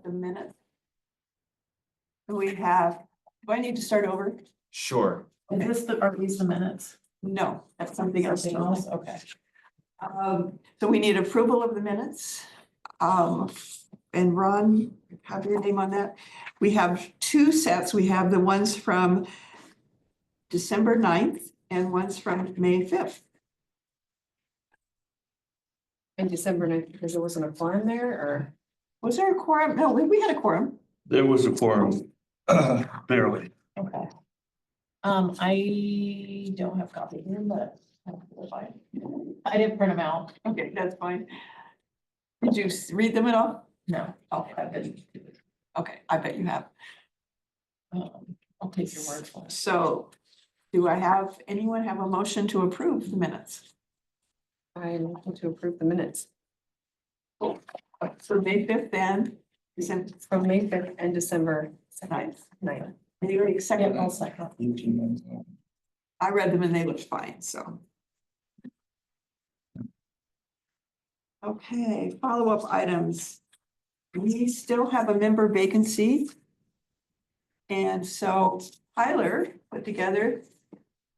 the minutes. We have, do I need to start over? Sure. Are these the minutes? No, that's something else. Something else, okay. So we need approval of the minutes. And Ron, have your name on that. We have two sets. We have the ones from December 9th and ones from May 5th. In December 9th, because there wasn't a quorum there, or? Was there a quorum? No, we had a quorum. There was a quorum, barely. Okay. I don't have copies here, but they're fine. I didn't print them out. Okay, that's fine. Did you read them at all? No. Oh, I didn't. okay, I bet you have. I'll take your word for it. So do I have, anyone have a motion to approve the minutes? I'm looking to approve the minutes So May 5th then, December from May 5th and December 9th. 9th. Anybody Yeah, second? I'll second. I read them and they looked fine, so. Okay, follow-up items. We still have a member vacancy. And so Tyler put together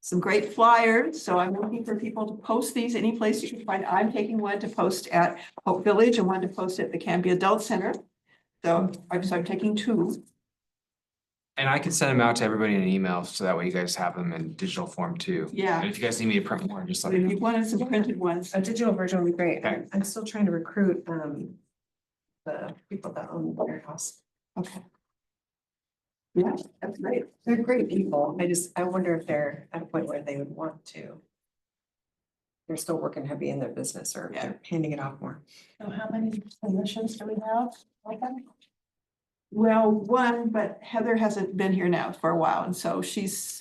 some great flyers, so I'm looking for people to post these any place you can find. I'm taking one to post at Hope Village and one to post at the Canby Adult Center. So I'm taking two. And I can send them out to everybody in an email, so that way you guys have them in digital form too. Yeah. And if you guys need me to print more, just let me If know. you wanted some printed ones, A digital version would be great. Okay. I'm still trying to recruit the people that own the warehouse. okay. Yeah, that's great. They're great people. I wonder if they're at a point where they would want to. They're still working heavy in their business, or Yeah. they're handing it off more. So how many positions do we have? Well, one, but Heather hasn't been here now for a while, and so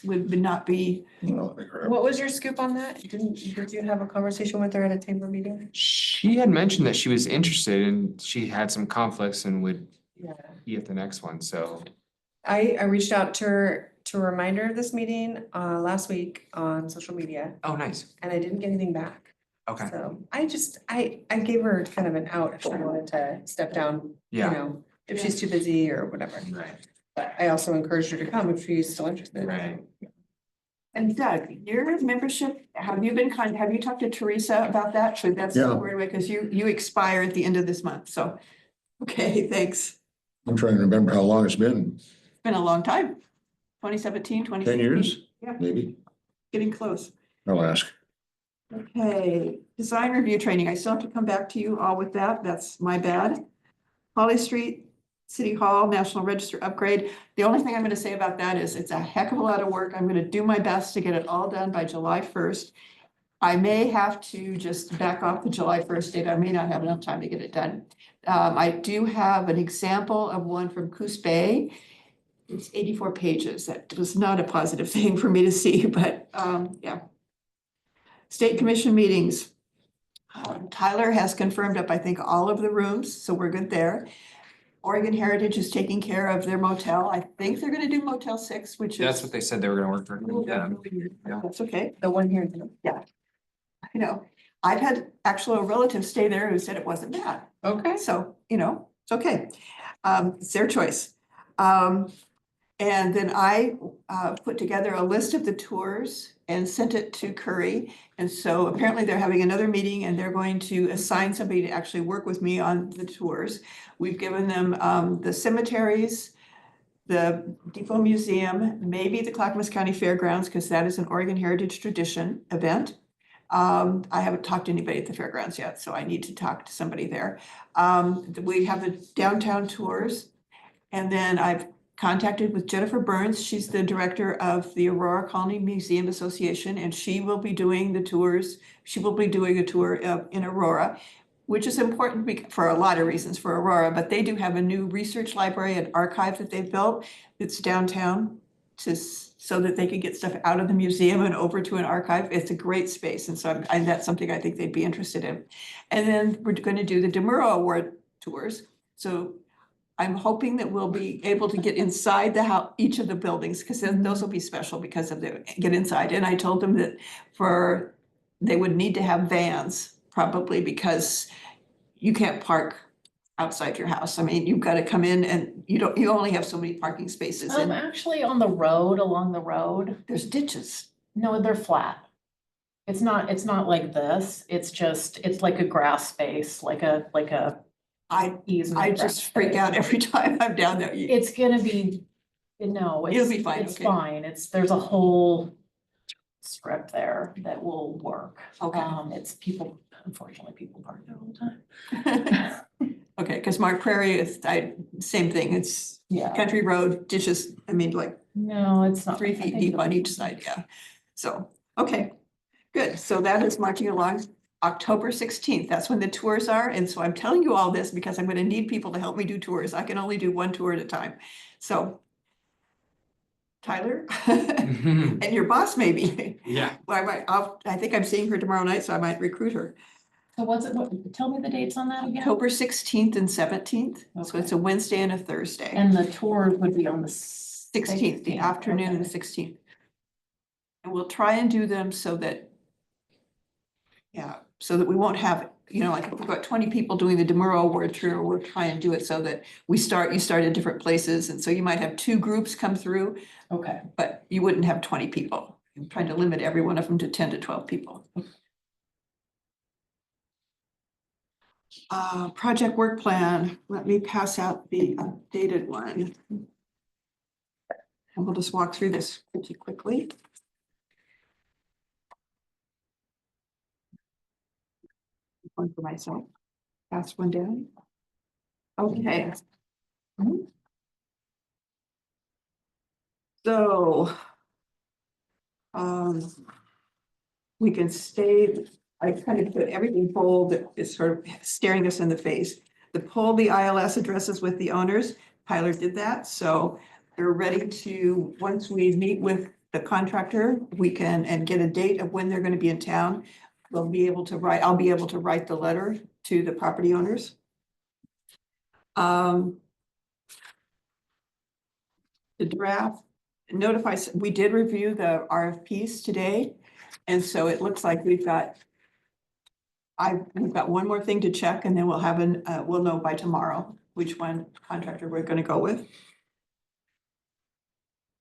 would not be, What was your scoop on that? Did you have a conversation with her at a chamber meeting? She had mentioned that she was interested and she had some conflicts and would Yeah. be at the next one, so. I reached out to her to remind her of this meeting last week on social media, Oh, nice. and I didn't get anything back. Okay. So I gave her kind of an out if she wanted to step down, you Yeah. know, if she's too busy or whatever. Right. But I also encouraged her to come if she's still interested. Right. and Doug, your membership, have you talked to Teresa about that? So that's Yeah. squared away, because you expire at the end of this month, so. Okay, thanks. I'm trying to remember how long it's been, It's been a long time. 2017, 2016. 10 years, Yeah, maybe, getting close. I'll ask. Okay, design review training. I still have to come back to you all with that. That's my bad. Holly Street, City Hall, National Register upgrade. The only thing I'm gonna say about that is it's a heck of a lot of work. I'm gonna do my best to get it all done by July 1st. I may have to just back off the July 1st date. I may not have enough time to get it done. I do have an example of one from Coos Bay. It's 84 pages. That was not a positive thing for me to see, but yeah. State Commission meetings. Tyler has confirmed up, I think, all of the rooms, so we're good there. Oregon Heritage is taking care of their motel. I think they're gonna do Motel 6, which is. That's what they said they were gonna work for. Yeah. That's okay, The one here. you know, I've had actual relatives stay there who said it wasn't bad. Okay. So, it's okay. It's their choice. And then I put together a list of the tours and sent it to Curry. And so apparently they're having another meeting and they're going to assign somebody to actually work with me on the tours. We've given them the cemeteries, the Depot Museum, maybe the Clackamas County Fairgrounds, because that is an Oregon Heritage Tradition event. I haven't talked to anybody at the fairgrounds yet, so I need to talk to somebody there. We have the downtown tours. And then I've contacted with Jennifer Burns. She's the director of the Aurora Colony Museum Association, and she will be doing the tours. She will be doing a tour in Aurora, which is important for a lot of reasons for Aurora, but they do have a new research library and archive that they've built. It's downtown so that they can get stuff out of the museum and over to an archive. It's a great space. And so that's something I think they'd be interested in. And then we're going to do the DeMuro Award tours. So I'm hoping that we'll be able to get inside each of the buildings, because then those will be special because of get inside. And I told them that they would need to have vans probably, because you can't park outside your house. I mean, you've got to come in and you only have so many parking spaces and Actually on the road, along the road, there's ditches. no, they're flat. It's not like this, it's like a grass space, like a I easement. grass just freak space. out every time I'm down there. It's gonna be, no, It'll be fine, it's okay. fine, there's a whole strip there that will work. Okay. It's people, unfortunately, people park there all the time. Okay, because Mark Prairie is, same thing. It's Yeah, country road, ditches, I mean, like no, it's not. 3 I feet think deep it'll on be- each side, yeah. So, okay, good. So that is marching along. October 16th, that's when the tours are. And so I'm telling you all this because I'm going to need people to help me do tours. I can only do one tour at a time. So Tyler and your boss maybe. Yeah, Well, I think I'm seeing her tomorrow night, so I might recruit her. So tell me the dates on that again? October 16th and 17th. So Okay. it's a Wednesday and a Thursday. And the tour would be on the 16th, the afternoon of the 16th. And we'll try and do them so that, yeah, so that we won't have, like if we've got 20 people doing the Demuro Award tour, we'll try and do it so that you start at different places. And so you might have 2 groups come through, Okay, but you wouldn't have 20 people. I'm trying to limit every one of them to 10 to 12 people. Project work plan, let me pass out the updated one. And we'll just walk through this pretty quickly. One for myself. Pass one down. Okay. So. We can stay, I kind of put everything bold that is sort of staring us in the face. The pull the ILS addresses with the owners, Tyler did that, so they're ready to, once we meet with the contractor, we can, and get a date of when they're gonna be in town. We'll be able to write, I'll be able to write the letter to the property owners. The draft notifies, we did review the RFPs today. And so it looks like we've got one more thing to check and then we'll have we'll know by tomorrow which one contractor we're gonna go with.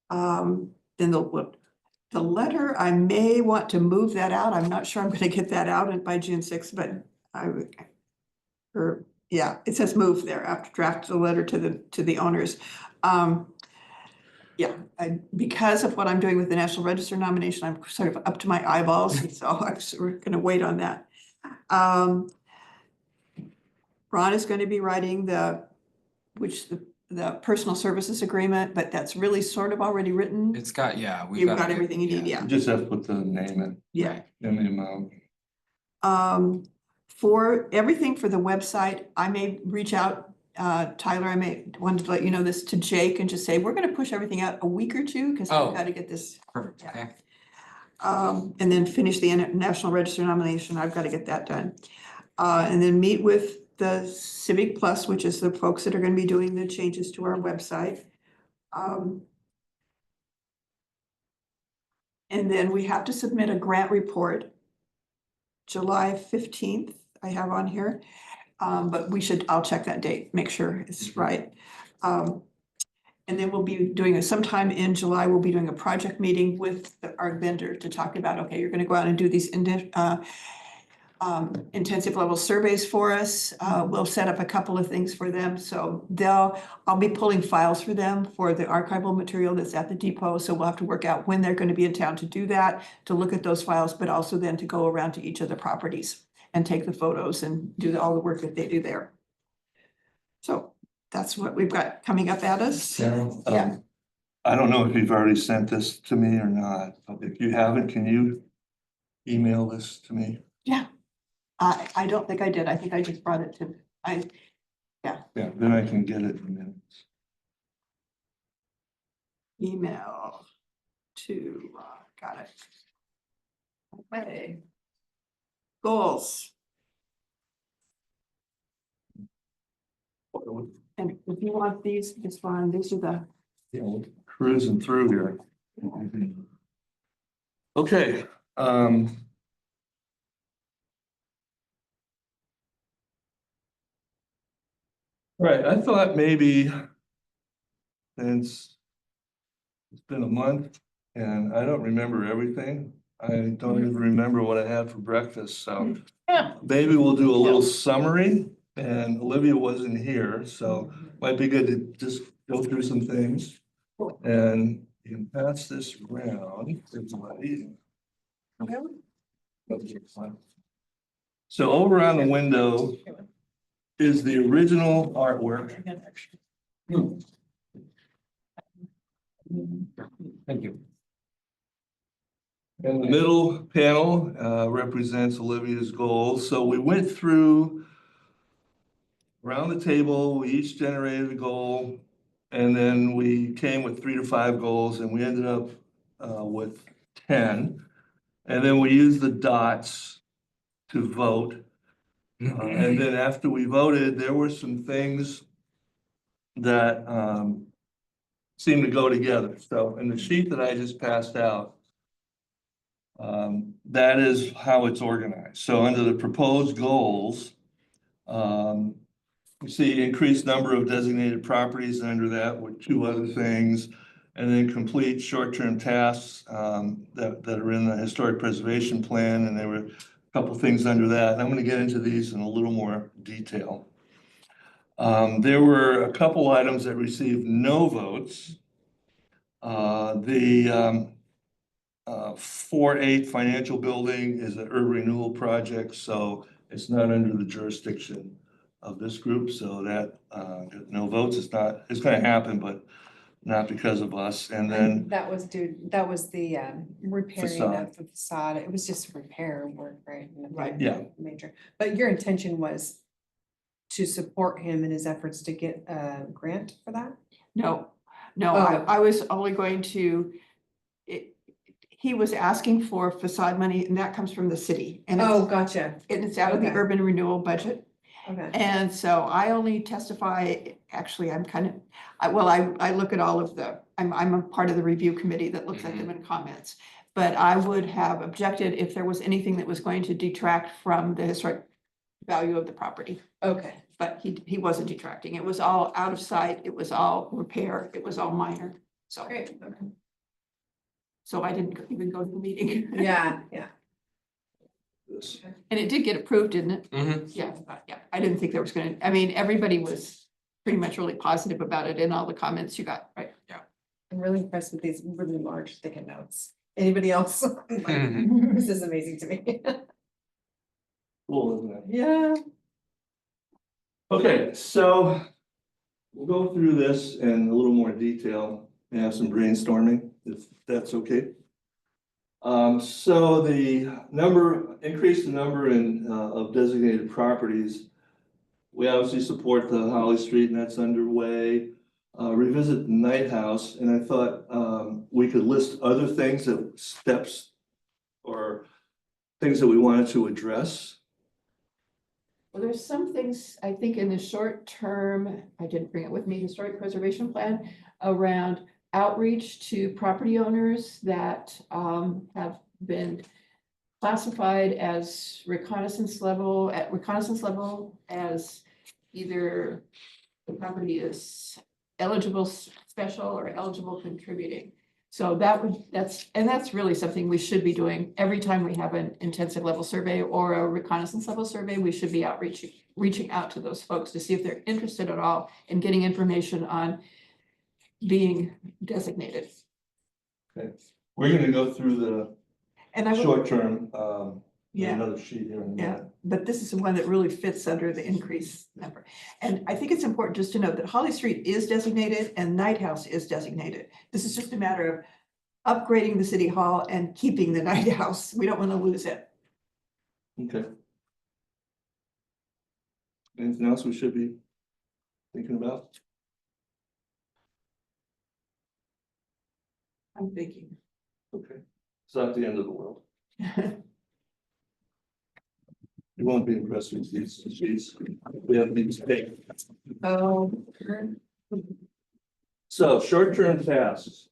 Then the letter, I may want to move that out. I'm not sure I'm gonna get that out by June 6th, but yeah, it says move there after draft the letter to the owners. Yeah, because of what I'm doing with the National Register nomination, I'm sort of up to my eyeballs, so we're gonna wait on that. Ron is going to be writing the personal services agreement, but that's really sort of already written. it's got, yeah. You've got everything you need, You yeah, just have to put the name in yeah. and the amount. For everything for the website, I may reach out, Tyler, I may want to let you know this to Jake and just say, we're gonna push everything out a week or two, because Oh. we've got to get this. Perfect, okay. And then finish the National Register nomination, I've got to get that done. And then meet with the Civic Plus, which is the folks that are gonna be doing the changes to our website. And then we have to submit a grant report. July 15th, I have on here, but I'll check that date, make sure it's right. And then we'll be doing sometime in July, we'll be doing a project meeting with our vendor to talk about, okay, you're gonna go out and do these intensive level surveys for us. We'll set up a couple of things for them. So I'll be pulling files for them for the archival material that's at the depot. So we'll have to work out when they're going to be in town to do that, to look at those files, but also then to go around to each of the properties and take the photos and do all the work that they do there. So that's what we've got coming up at us. Daryl, Yeah. I don't know if you've already sent this to me or not, but if you haven't, can you email this to me? Yeah. I don't think I did. I think I just brought it to, Yeah, then I can get it in minutes. email to, got it. Okay. Goals. And if you want these, just fine. These are the, Yeah, we're cruising through here. Okay, Right, I thought maybe since it's been a month and I don't remember everything. I don't even remember what I had for breakfast, so Yeah. maybe we'll do a little summary. And Olivia wasn't here, so might be good to just go through some things. And you can pass this around to everybody. So over on the window is the original artwork. Thank you. And the middle panel represents Olivia's goals. So we went through around the table, we each generated a goal. And then we came with 3 to 5 goals and we ended up with 10. And then we used the dots to vote. And then after we voted, there were some things that seemed to go together. So in the sheet that I just passed out, that is how it's organized. So under the proposed goals, you see increased number of designated properties, and under that were 2 other things. And then complete short-term tasks that are in the historic preservation plan, and there were a couple things under that. And I'm going to get into these in a little more detail. There were a couple items that received no votes. The 4-8 financial building is an urban renewal project, so it's not under the jurisdiction of this group, so that no votes. It's gonna happen, but not because of us. And then That was the repairing Facade. of the facade. It was just repair work, right? Nothing Right. Yeah. Major, but your intention was to support him in his efforts to get a grant for that? No, no, Oh. I was only going to, he was asking for facade money and that comes from the city. And Oh, gotcha. it's out of the Okay. urban renewal budget. Okay. And so I only testify, actually, I'm kind of, I look at all of I'm a part of the review committee that looks at them in comments. But I would have objected if there was anything that was going to detract from the historic value of the property. Okay. But he wasn't detracting. It was all out of sight. It was all repair. It was all minor. So, Great. Okay. so I didn't even go to the meeting. Yeah, yeah. this. And it did get approved, didn't it? Mhm. Yeah, yeah. I didn't think there was gonna, I mean, everybody was pretty much really positive about it in all the comments you got, right? I'm really impressed with these really large thick notes. Anybody else? Like, Mhm. this is amazing to me. Cool, isn't it? Yeah. Okay, so we'll go through this in a little more detail and have some brainstorming, if that's okay. So the increase the number of designated properties. We obviously support the Holly Street and that's underway. Revisit the Night House, and I thought we could list other things that steps or things that we wanted to address. Well, there's some things, I think in the short term, I didn't bring it with me, historic preservation plan around outreach to property owners that have been classified as reconnaissance level, as either the property is eligible special or eligible contributing. So that's really something we should be doing every time we have an intensive level survey or a reconnaissance level survey. We should be reaching out to those folks to see if they're interested at all in getting information on being designated. Okay, we're gonna go through the And I would, short term, Yeah. another sheet here in a minute. but this is the one that really fits under the increase number. And I think it's important just to note that Holly Street is designated and Night House is designated. This is just a matter of upgrading the city hall and keeping the Night House. We don't want to lose it. Okay. Anything else we should be thinking about? I'm thinking. Okay, it's not the end of the world. You won't be impressed with these sheets. We have these big. Oh. So short-term tasks.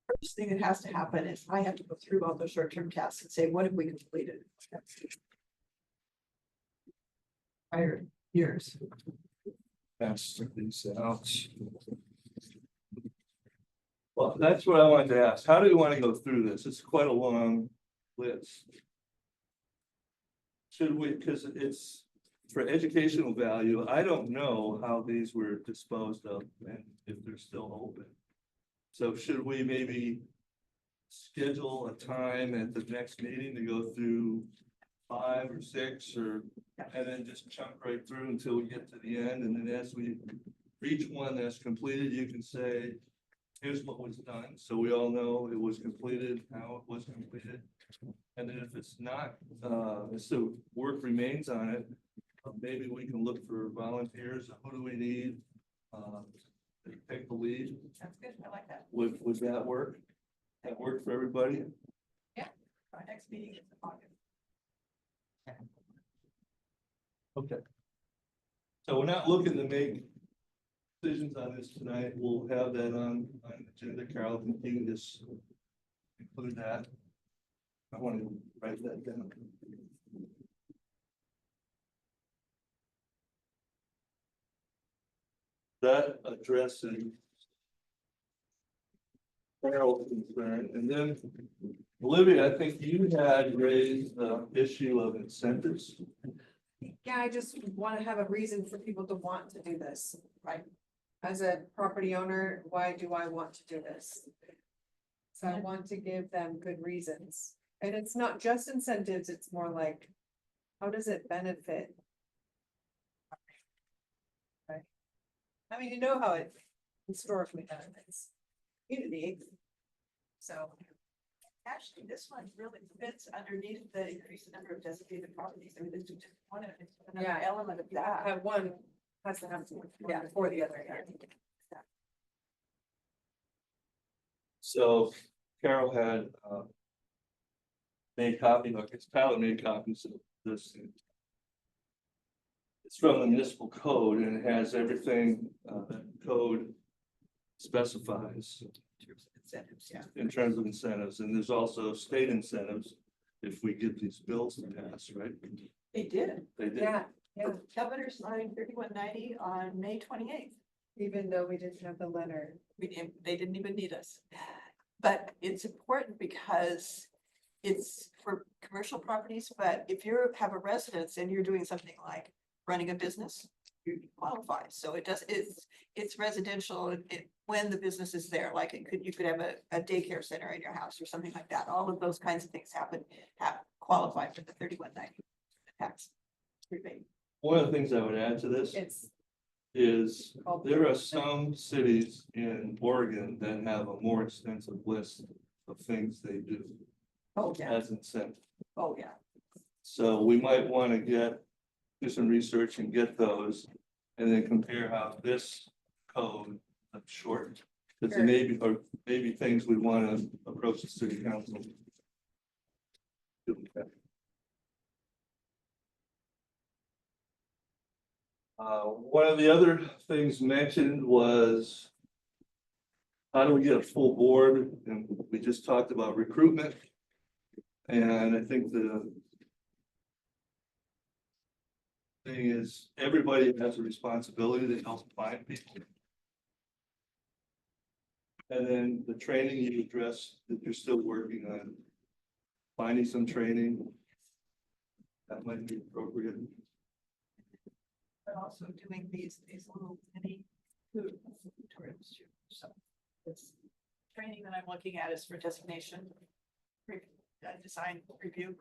First thing that has to happen is I have to go through all the short-term tasks and say, what have we completed? prior years. Pass these out. Well, that's what I wanted to ask. How do you want to go through this? It's quite a long list. Should we, because it's for educational value, I don't know how these were disposed of and if they're still open. So should we maybe schedule a time at the next meeting to go through 5 or 6 or, and then just chunk right through until we get to the end, and then as we, for each one that's completed, you can say, here's what was done, so we all know it was completed, how it was completed. And then if it's not, if the work remains on it, maybe we can look for volunteers, who do we need? To take the lead, That's good, I like that. would that work? That work for everybody? Our next meeting is in August. Okay. So we're not looking to make decisions on this tonight. We'll have that on the agenda. Carol, can you just include that? I want to write that down. That addresses Carol's concern, and then Olivia, I think you had raised the issue of incentives. Yeah, I just want to have a reason for people to want to do this, right? As a property owner, why do I want to do this? So I want to give them good reasons. And it's not just incentives, it's more like, how does it benefit? Right? I mean, you know how it historically benefits community. So. Actually, this one really fits underneath the increased number of designated properties. I mean, this is just one of, it's another Yeah. element of that. Have one, has to have, yeah, for the other. So Carol had made copy, or Tyler made copies of this. It's from the municipal code and it has everything that the code specifies Incentives, yeah. in terms of incentives, and there's also state incentives if we get these bills to pass, right? They did. They did. Yeah, The Governor signed 3190 on May 28th. even though we didn't have the letter. They didn't even need us. But it's important because it's for commercial properties, but if you have a residence and you're doing something like running a business, you qualify. So it does, it's residential, when the business is there, like you could have a daycare center in your house or something like that. All of those kinds of things qualify for the 3190 tax rebate. One of the things I would add to this It's is called. there are some cities in Oregon that have a more extensive list of things they do Oh, yeah. as incentive. Oh, yeah. So we might want to do some research and get those, and then compare how this code, I'm short. Because there may be, or maybe things we want to approach the city council. One of the other things mentioned was how do we get a full board? And we just talked about recruitment. And I think the thing is, everybody has a responsibility to help find people. And then the training you addressed that you're still working on, finding some training. That might be appropriate. But also doing these little mini food tutorials too. So it's training that I'm looking at is for designation, design review.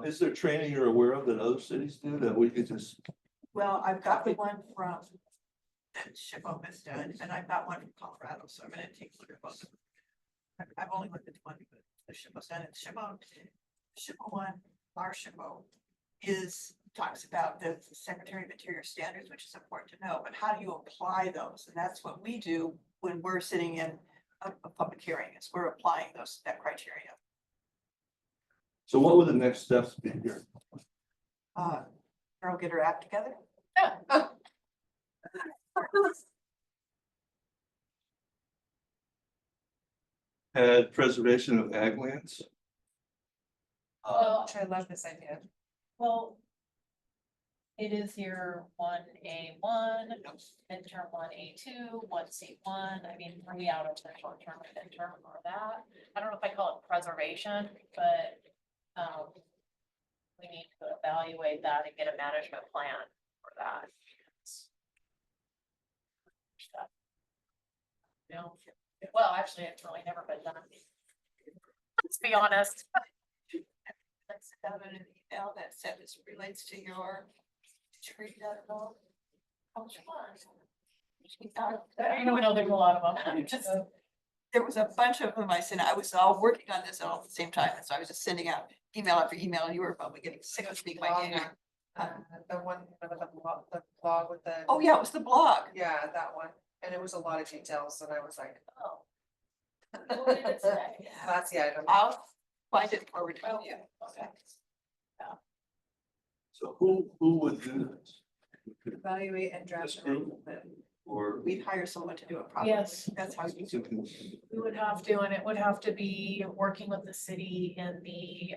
Is there training you're aware of that other cities do that we could just, Well, I've got the one from that SHPO has done, and I've got one from Colorado, so I'm gonna take a look at both. I've only looked at one, but the SHPO's done it. SHPO one, our SHPO talks about the Secretary of Interior standards, which is important to know, but how do you apply those? And that's what we do when we're sitting in a public hearing, is we're applying that criteria. so what would the next steps be here? Carol, get her act together. Had preservation of ag lands? Well, I love this idea. well, It is your 1A1, midterm 1A2, 1C1, I mean, 3 out of the short term and midterm or that. I don't know if I call it preservation, but, we need to evaluate that and get a management plan for that. No, well, actually, it's really never been done. Let's be honest. Let's have an email that said this relates to your tree that all. Which one? I know there's a lot of them. Just, there was a bunch of them I sent. I was all working on this all at the same time, and so I was just sending out email after email, and you were probably getting sick of speaking my name. The one, the blog with the. Oh, yeah, it was the blog. Yeah, that one, and it was a lot of details, and I was like, Oh. What did it say? that's the item. I'll find it forward to you. Okay. So who would do this? Evaluate and draft. This group? Or? We'd hire someone to do it properly. Yes. That's how you do it. We would have to, and it would have to be working with the city in the,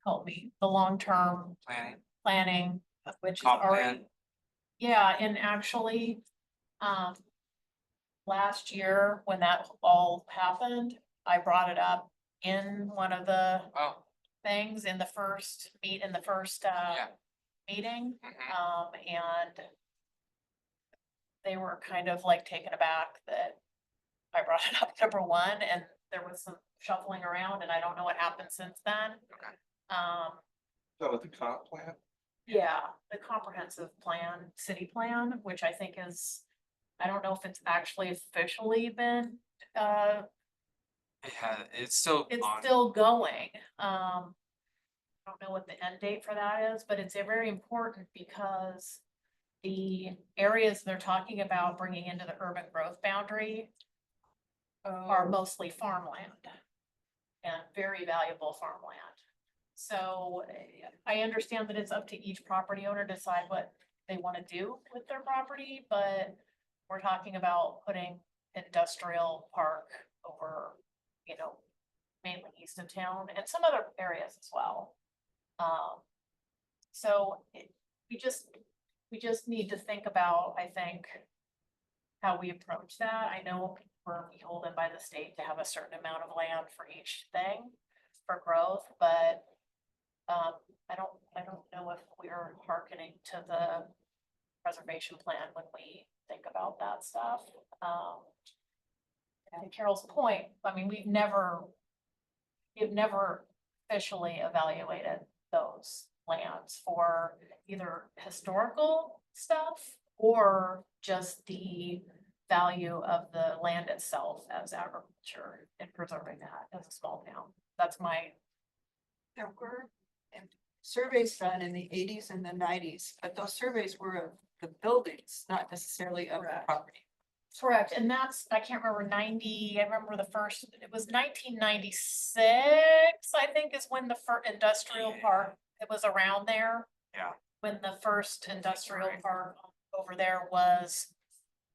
help me, the long-term Planning. planning, which is Comp plan. already. Yeah, and actually, last year, when that all happened, I brought it up in one of the Oh, things in the first meeting. yeah. Meeting, Mhm. and they were kind of like taken aback that I brought it up, number one, and there was some shuffling around, and I don't know what happened since then. Okay. So with the comp plan? Yeah, the comprehensive plan, city plan, which I think is, I don't know if it's actually officially been, It's still it's on. still going. I don't know what the end date for that is, but it's a very important because the areas they're talking about bringing into the urban growth boundary are mostly farmland and very valuable farmland. So I understand that it's up to each property owner to decide what they want to do with their property, but we're talking about putting industrial park over, mainly east of town and some other areas as well. So we just need to think about, I think, how we approach that. I know we're beholden by the state to have a certain amount of land for each thing for growth, but I don't know if we're hearkening to the preservation plan when we think about that stuff. And Carol's point, I mean, we've never officially evaluated those lands for either historical stuff or just the value of the land itself as agriculture and preserving that as a small town. That's my, There were surveys done in the 80s and the 90s, but those surveys were of the buildings, not necessarily of the Correct. property. correct, and that's, I can't remember 90, I remember the first, it was 1996, I think is when the first industrial Yeah. park, it was around there. Yeah. When the first industrial right. park over there was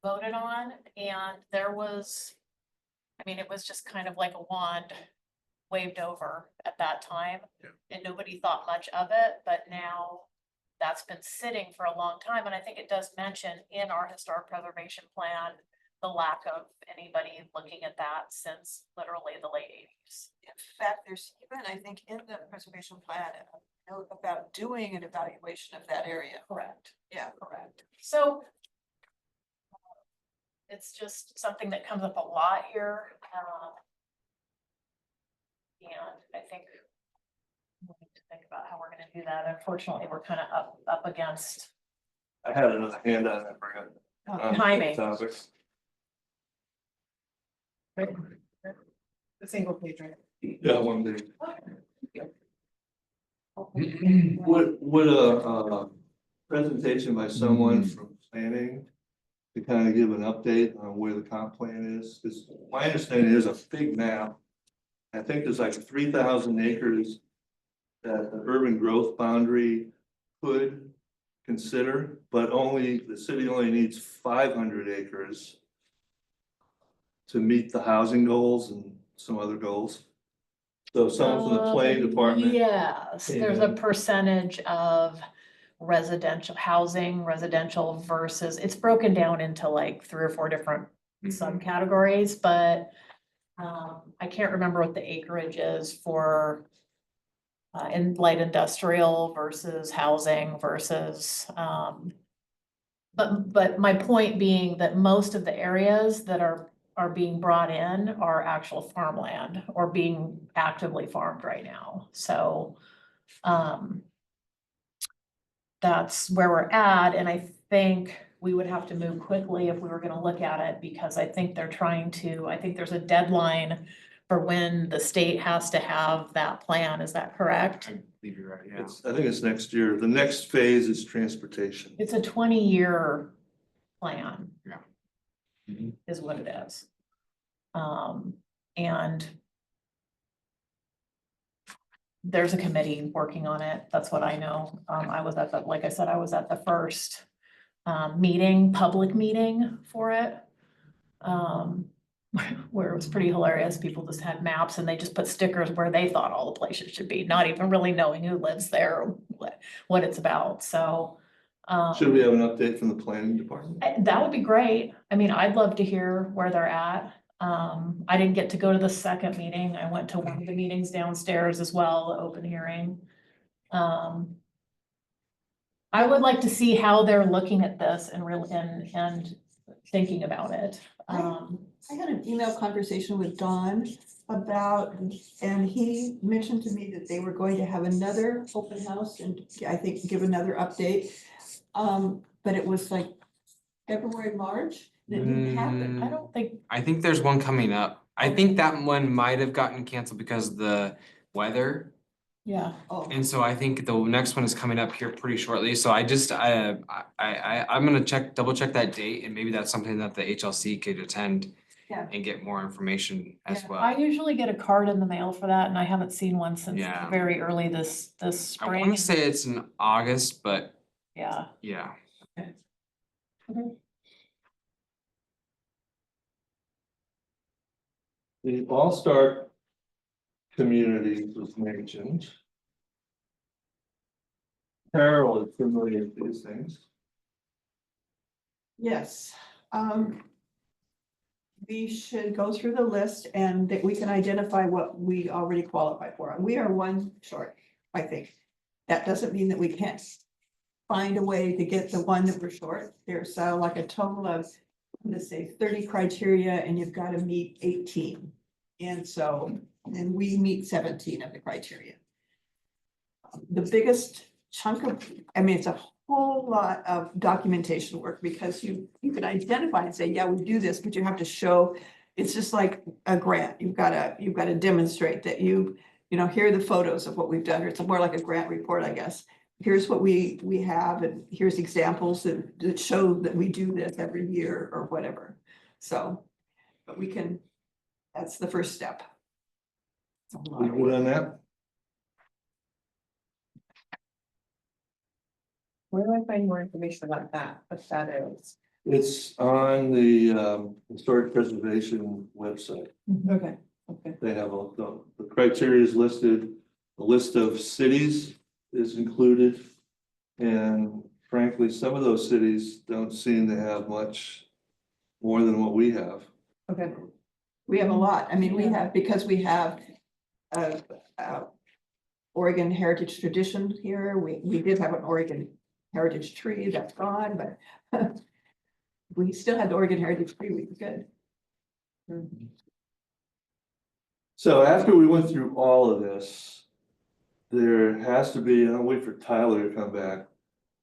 voted on, and there was, I mean, it was just kind of like a wand waved over at that time. Yeah. And nobody thought much of it, but now that's been sitting for a long time, and I think it does mention in our historic preservation plan the lack of anybody looking at that since literally the late 80s. In fact, there's even, I think, in the preservation plan, a note about doing an evaluation of that area. Correct. Yeah. Correct. So it's just something that comes up a lot here. And I think we need to think about how we're gonna do that. Unfortunately, we're kind of up against I had another hand on that, Brenda. on the timing. topic. The single page, right? Yeah, one day. Would a presentation by someone from planning to kind of give an update on where the comp plan is? Because my understanding is a big map. I think there's like 3,000 acres that the urban growth boundary could consider, but the city only needs 500 acres to meet the housing goals and some other goals. So someone from the planning department, Yes, came there's a in. percentage of residential housing, residential versus, it's broken down into like 3 or 4 different subcategories, but I can't remember what the acreage is for in light industrial versus housing versus, but my point being that most of the areas that are being brought in are actual farmland or being actively farmed right now. So, that's where we're at, and I think we would have to move quickly if we were gonna look at it, because I think I think there's a deadline for when the state has to have that plan, is that correct? I believe you're right, yeah. I think it's next year. The next phase is transportation. It's a 20-year plan. Yeah. Mhm. Is what it is. And there's a committee working on it, that's what I know. I was at the, like I said, I was at the first public meeting for it. Where it was pretty hilarious, people just had maps and they just put stickers where they thought all the places should be, not even really knowing who lives there or what it's about, so. Should we have an update from the planning department? That would be great. I mean, I'd love to hear where they're at. I didn't get to go to the second meeting. I went to one of the meetings downstairs as well, the open hearing. I would like to see how they're looking at this and thinking about it. I had an email conversation with Don about, and he mentioned to me that they were going to have another open house and I think give another update. But it was like February, March, and it didn't happen. I don't think, I think there's one coming up. I think that one might have gotten canceled because of the weather. yeah, Oh, And so I think the next one is coming up here pretty shortly. So I'm gonna double check that date, and maybe that's something that the HLC could attend. Yeah. And get more information as Yeah, well. I usually get a card in the mail for that and I haven't seen one since Yeah. very early this I spring. wanna say it's in August, but Yeah. yeah. The All-Star community was mentioned. Carol is familiar with these things. yes. We should go through the list and that we can identify what we already qualify for. We are one short, I think. That doesn't mean that we can't find a way to get the one that we're short. There's like a total of, let's say, 30 criteria and you've got to meet 18. And we meet 17 of the criteria. The biggest chunk of, I mean, it's a whole lot of documentation work because you can identify and say, yeah, we do this, but you have to show, it's just like a grant. You've got to demonstrate that here are the photos of what we've done. Or it's more like a grant report, I guess. Here's what we have, and here's examples that show that we do this every year or whatever. So, but that's the first step. It's a lot We of good work. on that? Where do I find more information about that, what that is? It's on the historic preservation website. Okay. They have the criteria is listed, the list of cities is included. And frankly, some of those cities don't seem to have much more than what we have. Okay. We have a lot. I mean, because we have Oregon Heritage Tradition here. We did have an Oregon Heritage Tree that's gone, but we still had the Oregon Heritage Tree, we good. So after we went through all of this, there has to be, and I'll wait for Tyler to come back.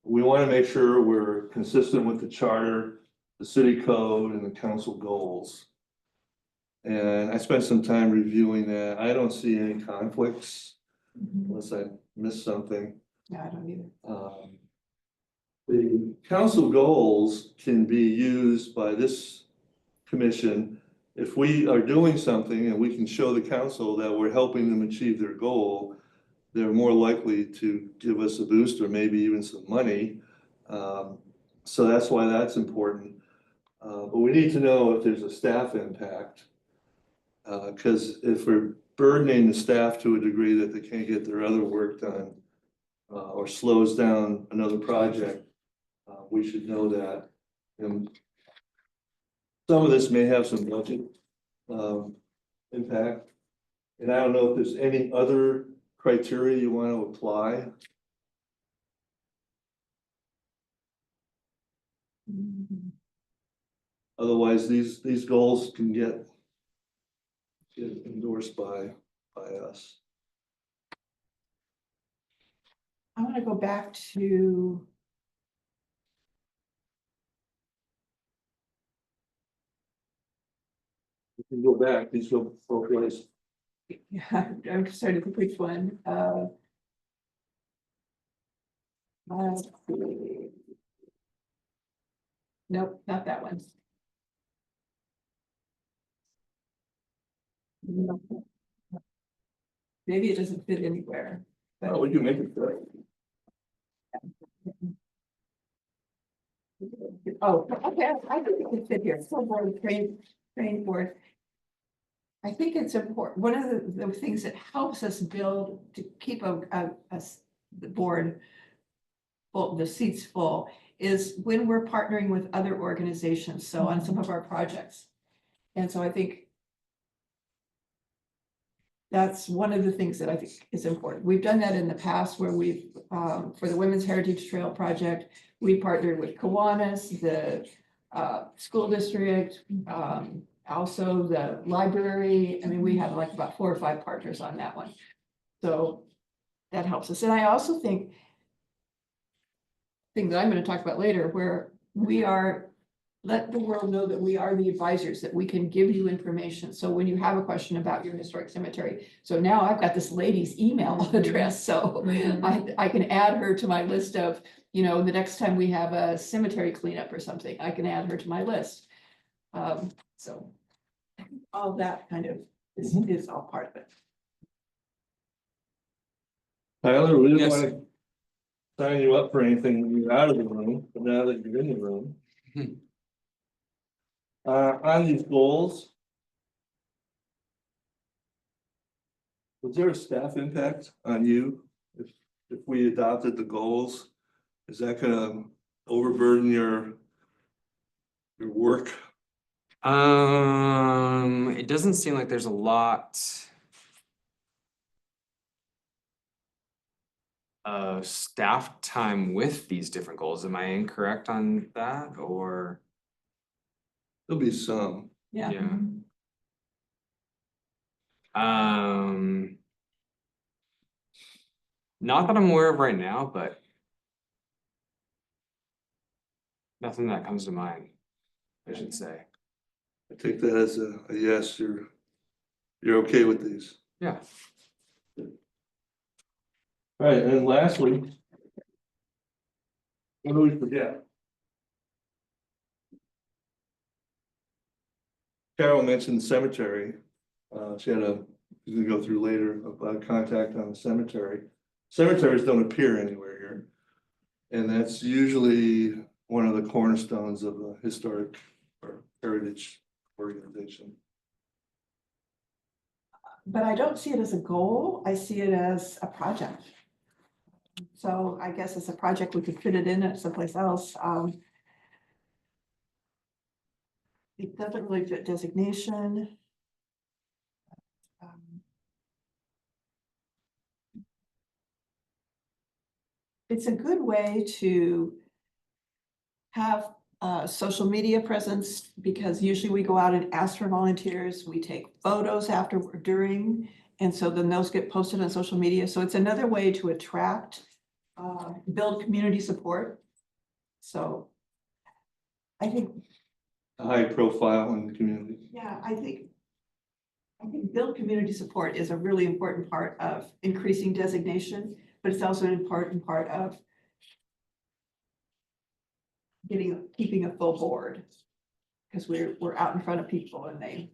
We want to make sure we're consistent with the charter, the city code, and the council goals. And I spent some time reviewing that. I don't see any conflicts unless I missed something. Yeah, I don't either. The council goals can be used by this commission. If we are doing something and we can show the council that we're helping them achieve their goal, they're more likely to give us a boost or maybe even some money. So that's why that's important. But we need to know if there's a staff impact. Because if we're burdening the staff to a degree that they can't get their other work done. Or slows down another project, we should know that. And some of this may have some budget, impact. And I don't know if there's any other criteria you want to apply. Otherwise, these goals can get endorsed by us. I want to go back to, You can go back, these go both ways. yeah, I'm just trying to think which one. Let's see. Nope, not that one. No. Maybe it doesn't fit anywhere. but- Oh, we can make it fit. Oh, okay, I think it can fit here, full board, train board. I think it's important, one of the things that helps us build, to keep the board full, the seats full, is when we're partnering with other organizations, so on some of our projects. And so I think that's one of the things that I think is important. We've done that in the past where we've, for the Women's Heritage Trail Project, we partnered with Kiwanis, the school district, also the library. I mean, we have like about 4 or 5 partners on that one. So that helps us. And I also think, thing that I'm going to talk about later, where we are, let the world know that we are the advisors, that we can give you information. So when you have a question about your historic cemetery, so now I've got this lady's email address, so I can add her to my list of, you know, the next time we have a cemetery cleanup or something, I can add her to my list. So all that kind of is all part of it. Tyler, we didn't Yes. want to sign you up for anything when you're out of the room, but now that you're in the room. On these goals. Was there a staff impact on you? If we adopted the goals, is that gonna overburden your work? It doesn't seem like there's a lot of staff time with these different goals. Am I incorrect on that, or? There'll be some. Yeah. Yeah. Um. Not that I'm aware of right now, but. Nothing that comes to mind, I should say. I take that as a yes, you're okay with these. Yeah. All right, and then lastly. What do we forget? Carol mentioned the cemetery. She had she's gonna go through later about contact on the cemetery. Cemeteries don't appear anywhere here. And that's usually one of the cornerstones of a historic or heritage organization. But I don't see it as a goal, I see it as a project. So I guess as a project, we could fit it in at someplace else. It doesn't really fit designation. It's a good way to have a social media presence, because usually we go out and ask for volunteers, we take photos after, during, and so then those get posted on social media. So it's another way to attract, build community support. So I think, A high profile in the community. yeah, I think build community support is a really important part of increasing designation, but it's also an important part of keeping a full board. Because we're out in front of people and they.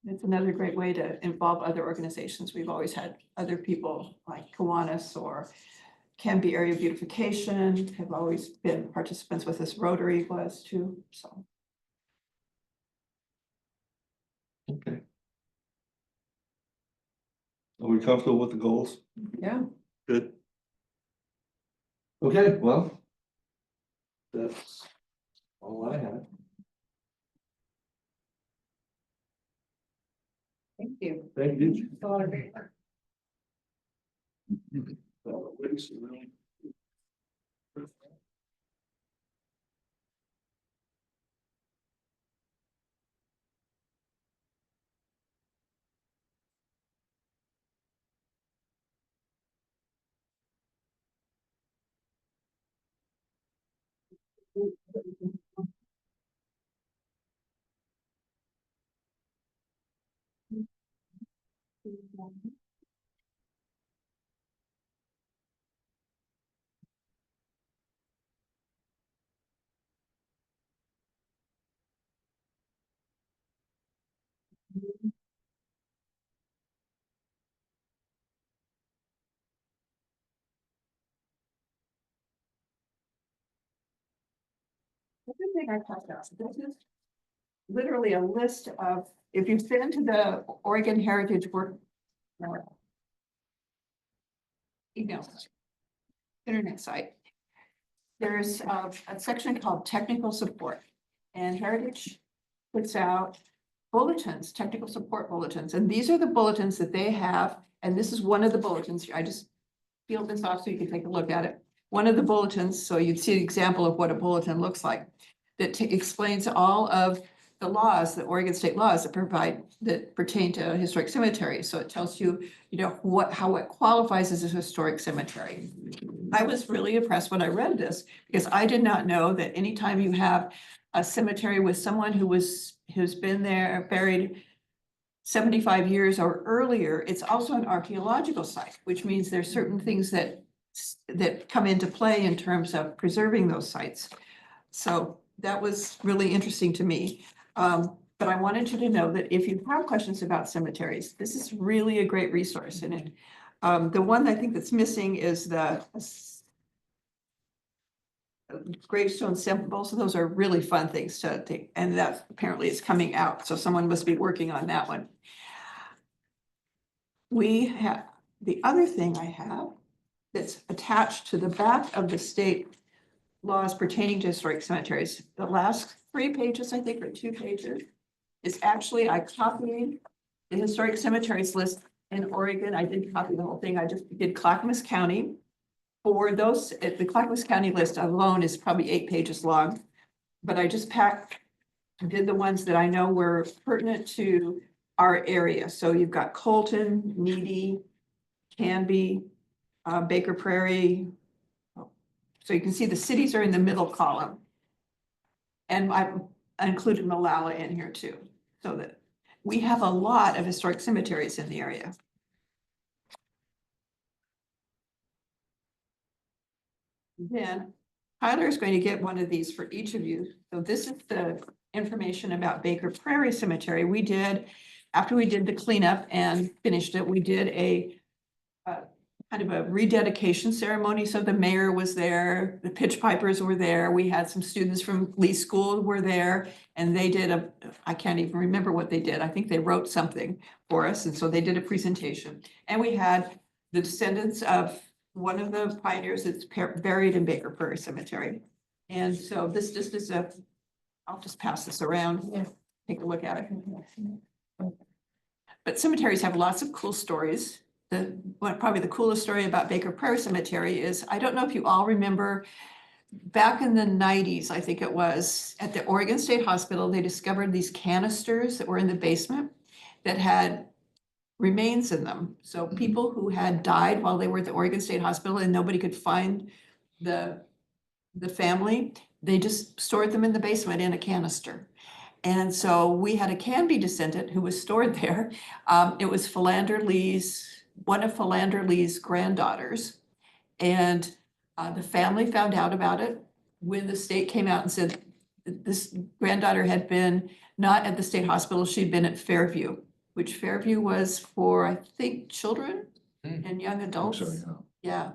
It's another great way to involve other organizations. We've always had other people like Kiwanis or Canby Area Beautification have always been participants with this. Rotary was too, so. Okay. Are we comfortable with the goals? Yeah. Good. Okay, well. That's all I have. Thank you. Thank you. It's a lot of great work. The good thing I passed out, this is literally a list of, if you've been to the Oregon Heritage Work. Email. Internet site. There's a section called technical support, and Heritage puts out bulletins, technical support bulletins, and these are the bulletins that they have, and this is one of the bulletins. I just peeled this off so you can take a look at it. One of the bulletins, so you'd see an example of what a bulletin looks like, that explains all of the laws, the Oregon state laws that pertain to historic cemeteries. So it tells you, how it qualifies as a historic cemetery. I was really impressed when I read this, because I did not know that anytime you have a cemetery with someone who's been there buried 75 years or earlier, it's also an archaeological site, which means there's certain things that come into play in terms of preserving those sites. So that was really interesting to me. But I wanted you to know that if you have questions about cemeteries, this is really a great resource in it. The one I think that's missing is the gravestone symbols. So those are really fun things to take, and that apparently is coming out. So someone must be working on that one. We have, the other thing I have that's attached to the back of the state laws pertaining to historic cemeteries, the last 3 pages, I think, or 2 pages, is actually, I copied the historic cemeteries list in Oregon. I didn't copy the whole thing. I just did Clackamas County. For those, the Clackamas County list alone is probably 8 pages long, but I just did the ones that I know were pertinent to our area. So you've got Colton, Needy, Canby, Baker Prairie. So you can see the cities are in the middle column. And I included Malala in here too, so that we have a lot of historic cemeteries in the area. Then Tyler is going to get one of these for each of you. So this is the information about Baker Prairie Cemetery. We did, after we did the cleanup and finished it, we did a kind of a rededication ceremony. So the mayor was there, the pitch pipers were there. We had some students from Lee School were there, and they did I can't even remember what they did. I think they wrote something for us. And so they did a presentation, and we had the descendants of one of the pioneers that's buried in Baker Prairie Cemetery. And so this just is I'll just pass this around. Yeah. Take a look at it. But cemeteries have lots of cool stories. Probably the coolest story about Baker Prairie Cemetery is, I don't know if you all remember, back in the 90s, I think it was, at the Oregon State Hospital, they discovered these canisters that were in the basement that had remains in them. So people who had died while they were at the Oregon State Hospital and nobody could find the family, they just stored them in the basement in a canister. And so we had a Canby descendant who was stored there. It was one of Philander Lee's granddaughters. And the family found out about it when the state came out and said this granddaughter had been not at the state hospital, she'd been at Fairview, which Fairview was for, I think, children and young adults. Yeah.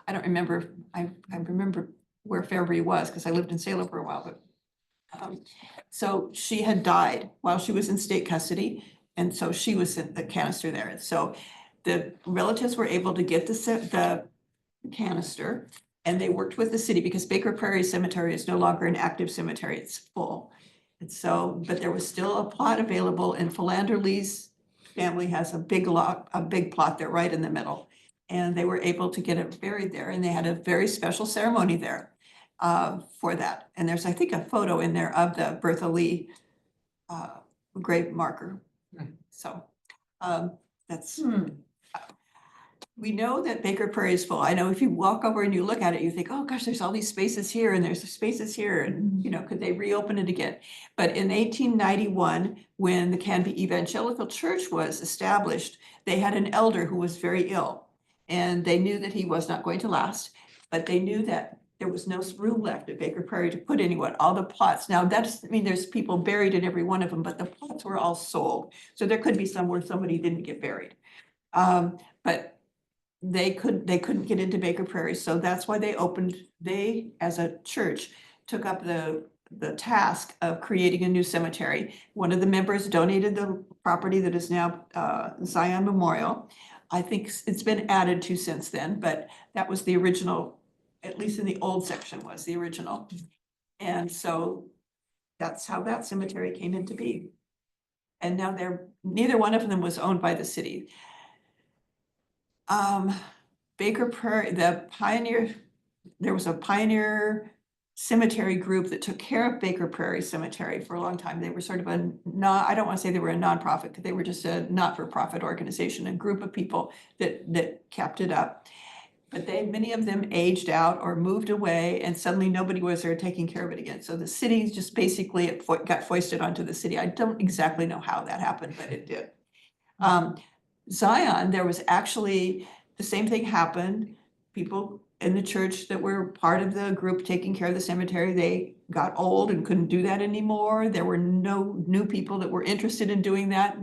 I don't remember, I remember where Fairbury was, because I lived in Salem for a while, but. So she had died while she was in state custody, and so she was in the canister there, and so the relatives were able to get the canister. And they worked with the city because Baker Prairie Cemetery is no longer an active cemetery, it's full. And so, but there was still a plot available, and Philander Lee's family has a big plot there right in the middle. And they were able to get it buried there, and they had a very special ceremony there for that. And there's, I think, a photo in there of the Bertha Lee grave marker. So that's. We know that Baker Prairie is full. I know if you walk over and you look at it, you think, oh gosh, there's all these spaces here and there's spaces here, and you know, could they reopen it again? But in 1891, when the Canby Evangelical Church was established, they had an elder who was very ill, and they knew that he was not going to last, but they knew that there was no room left at Baker Prairie to put anyone. All the plots, now that doesn't mean there's people buried in every one of them, but the plots were all sold. So there could be some where somebody didn't get buried. But they couldn't get into Baker Prairie, so that's why they, as a church, took up the task of creating a new cemetery. One of the members donated the property that is now Zion Memorial. I think it's been added to since then, but that was the original, at least in the old section was the original. And so that's how that cemetery came into being. And now neither one of them was owned by the city. Baker Prairie, there was a pioneer cemetery group that took care of Baker Prairie Cemetery for a long time. They were sort of I don't want to say they were a nonprofit, because they were just a not-for-profit organization, a group of people that kept it up. But many of them aged out or moved away, and suddenly nobody was there taking care of it again. So the city just basically got foisted onto the city. I don't exactly know how that happened, but it did. Zion, there was actually, the same thing happened. People in the church that were part of the group taking care of the cemetery, they got old and couldn't do that anymore. There were no new people that were interested in doing that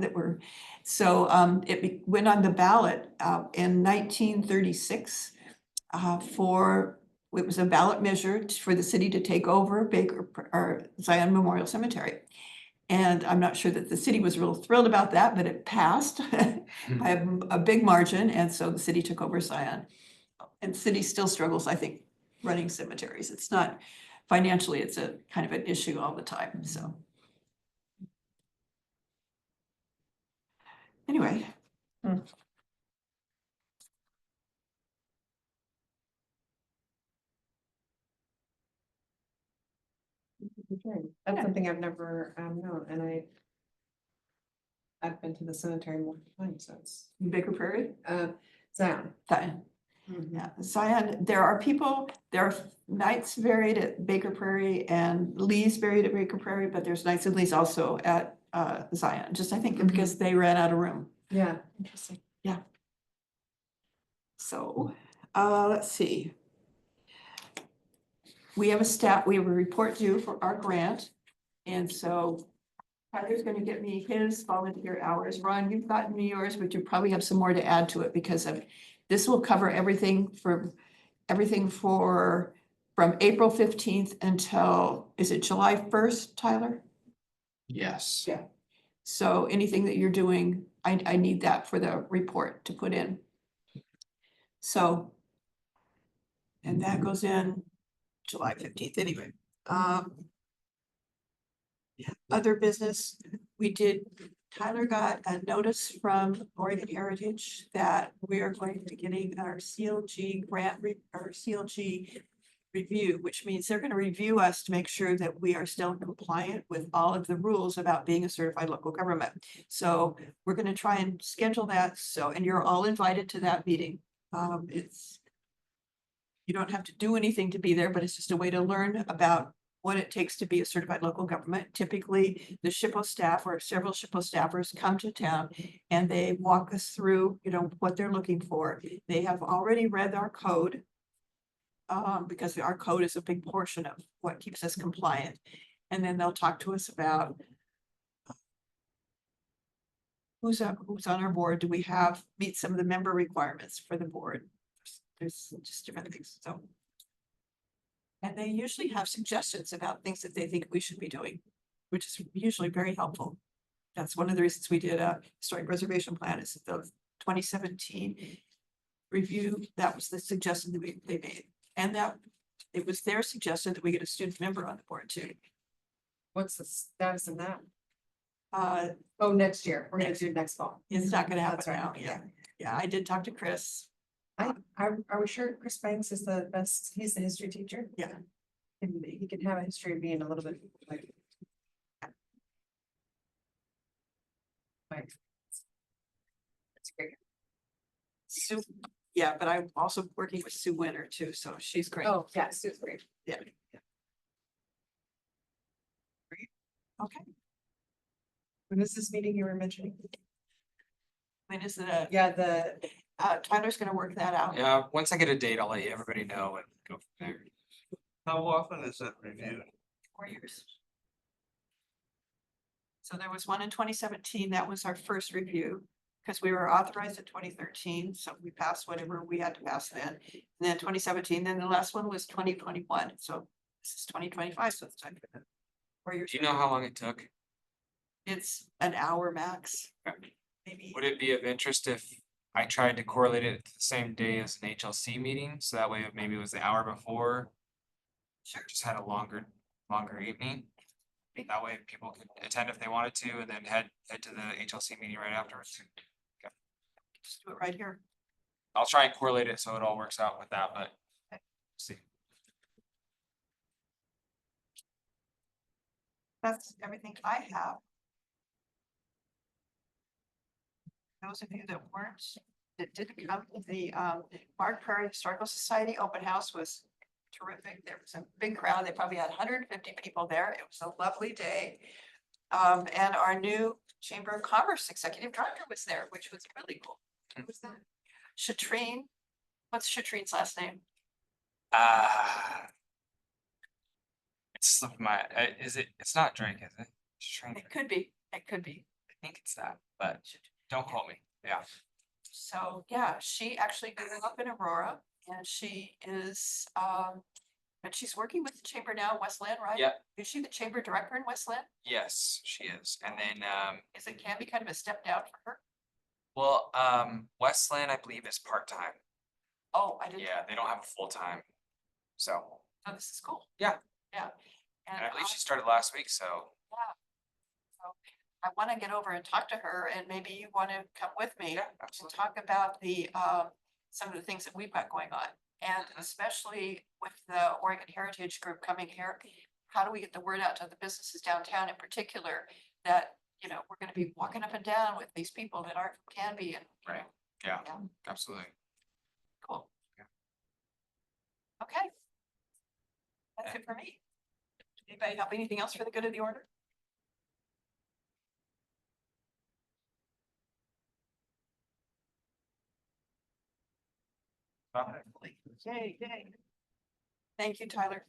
so it went on the ballot in 1936 it was a ballot measure for the city to take over Zion Memorial Cemetery. And I'm not sure that the city was real thrilled about that, but it passed by a big margin. And so the city took over Zion. And the city still struggles, I think, running cemeteries. It's not financially, it's a kind of an issue all the time. So anyway. That's something I've never known, and I've been to the cemetery multiple times, so it's Baker Prairie? Zion. Zion. Yeah, Zion, there are knights buried at Baker Prairie and Lee's buried at Baker Prairie, but there's knights and Lee's also at Zion, just I think because they ran out of room. Yeah, interesting. Yeah. So, let's see. We have a report due for our grant. And so Tyler's gonna get me his volunteer hours. Ron, you've gotten me yours, but you probably have some more to add to it because this will cover everything from April 15th until, is it July 1st, Tyler? Yes. Yeah. So anything that you're doing, I need that for the report to put in. So, and that goes in July 15th anyway. Other business, Tyler got a notice from Oregon Heritage that we are going to be getting our CLG grant, our CLG review, which means they're going to review us to make sure that we are still compliant with all of the rules about being a certified local government. So we're going to try and schedule that. And you're all invited to that meeting. You don't have to do anything to be there, but it's just a way to learn about what it takes to be a certified local government. Typically, the SHPO staff or several SHPO staffers come to town and they walk us through, what they're looking for. They have already read our code because our code is a big portion of what keeps us compliant. And then they'll talk to us about who's on our board. Do we meet some of the member requirements for the board? there's just different things, so. And they usually have suggestions about things that they think we should be doing, which is usually very helpful. That's one of the reasons we did a historic preservation plan is the 2017 review. That was the suggestion that they made. And that it was their suggestion that we get a student member on the board too. What's the status of that? Uh, Oh, next year, we're gonna do it next fall. it's not gonna happen That's right, now, yeah. Yeah, I did talk to Chris. Are we sure Chris Banks is the best, he's the history teacher? Yeah. And he can have a history of being a little bit like. Like. That's great. Sue, yeah, but I'm also working with Sue Winter too, so she's great. Oh, yeah, Sue's great. Yeah. Okay, When is this meeting you were mentioning? when is it, Yeah, the, Tyler's gonna work that out. Yeah, once I get a date, I'll let everybody know and go from there. How often is that reviewed? 4 years. So there was one in 2017, that was our first review, because we were authorized in 2013, so we passed whatever we had to pass then. And then 2017, then the last one was 2021, so this is 2025, so it's time for the 4 years. Do you know how long it took? It's an hour max, Okay. maybe. Would it be of interest if I tried to correlate it to the same day as an HLC meeting? So that way it maybe was the hour before, Sure. just had a longer evening. That way people could attend if they wanted to and then head to the HLC meeting right afterwards. Just do it right here. I'll try and correlate it so it all works out with that, but see. That's everything I have. Those of you that weren't, that didn't come to the Mark Prairie Historical Society open house was terrific. There was a big crowd. They probably had 150 people there. It was a lovely day. And our new Chamber of Commerce Executive Director was there, which was really cool. Who was that? Shatrine. What's Shatrine's last name? It's slipped my, it's not Drake, is it? Shrink. It could be, it could be. I think it's that, but don't quote me. Yeah. So, yeah, she actually grew up in Aurora and she is, and she's working with the chamber now in West Lynn, right? Yep. Is she the chamber director in West Lynn? Yes, she is. And then, Is it can be kind of a step down for her? well, Westland, I believe, is part-time. Oh, I didn't. Yeah, they don't have a full-time. So, Oh, this is cool. Yeah. Yeah. and I believe she started last week, so. So I want to get over and talk to her and maybe you want to come with me Yeah, to absolutely. talk about the, some of the things that we've got going on. And especially with the Oregon Heritage Group coming here, how do we get the word out to the businesses downtown in particular that, you know, we're gonna be walking up and down with these people that aren't from Canby and. you Right. know, Yeah, Yeah. absolutely. Cool. Yeah. Okay. That's it for me. Anybody have anything else for the good of the order? Yay, yay. Thank you, Tyler.